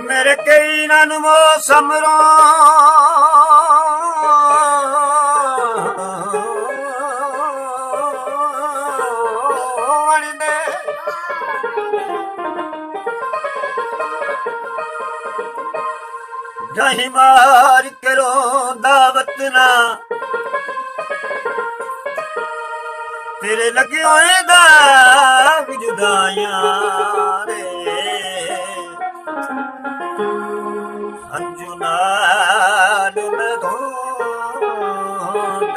मेरे कई नन मौसम जही मार करो दावत ना तेरे लगे होए दा जुदाइयां रे अंजू नाल मैं दो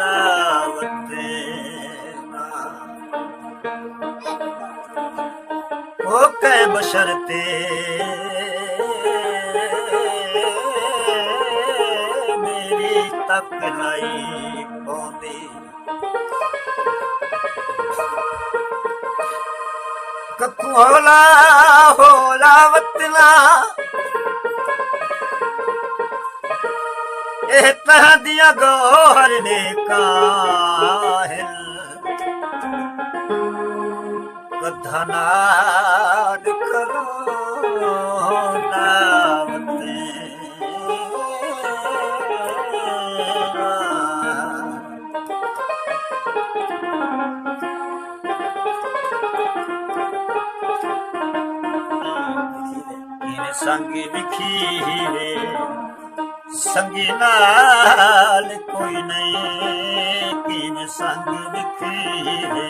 दावत ना ओ कै बशरते मेरी तक नहीं पौंदी कखू होला होला वतना एह तह दिया गौहर ने काहिल कधना दिखलो दावते संगी विखीरे संगी नाल कोई नहीं किन संग विखीरे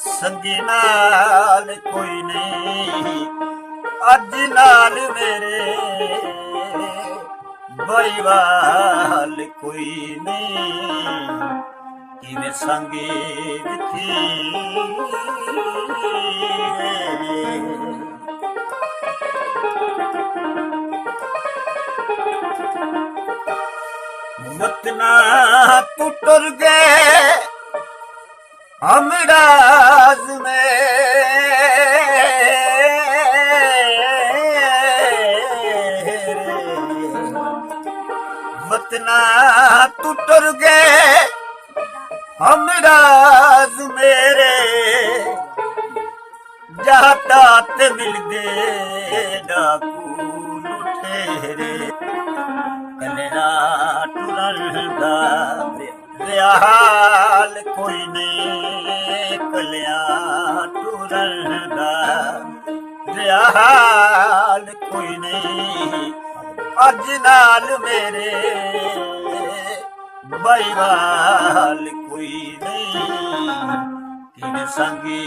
संगी नाल कोई नहीं अज नाल मेरे बईवाल कोई नहीं किन संगी विखीरे वतना तू टुर गए हमराज में वतना तू टुर गए हमराज मेरे जातात मिल गए डाकू लुटेरे कलरा टुरदा हाल कोई नहीं कलिया टुरदा हाल कोई नहीं अज नाल मेरे बईवाल कोई नहीं किन संगी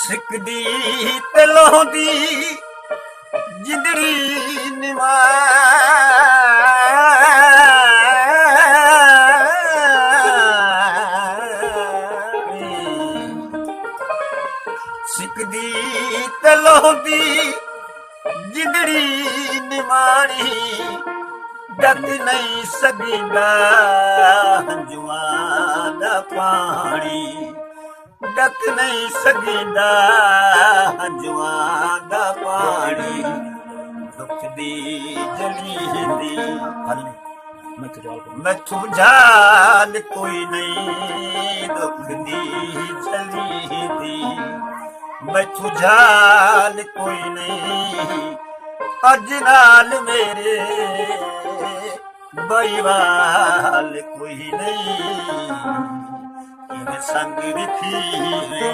सिकदी ते लोंदी जिंदड़ी निमा सिकदी ते लोंदी जिंदड़ी निमाणी डक नहीं सगींदा हंजुआं दा पानी डक नहीं सगींदा हंजुआं दा पानी दुख दी जली मैथू झाल कोई नहीं दुख दी जली दी मैथू झाल कोई नहीं अज नाल मेरे बईवाल कोई नहीं संग विखीरे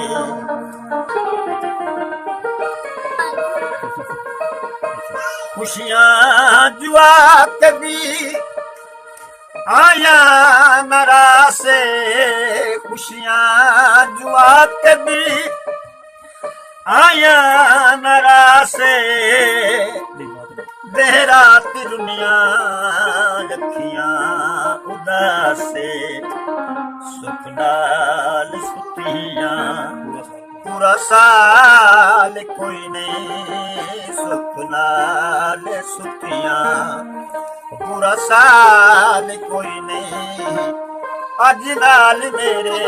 खुशियां जुआ कभी आया नरा से खुशियां जुआ कभी आया नरा से देहरात दुनिया लखियां उदासे सुख नाल सुतियां पूरा साल कोई नहीं सुख नाल सुतियां पूरा साल कोई नहीं अज नाल मेरे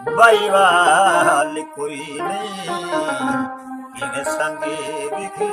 ਬਾਈ ਵਾਲੀ ਕੋਈ ਨਹੀਂ, ਕਿਵੇਂ ਸੰਗੇ ਵਿਖੇ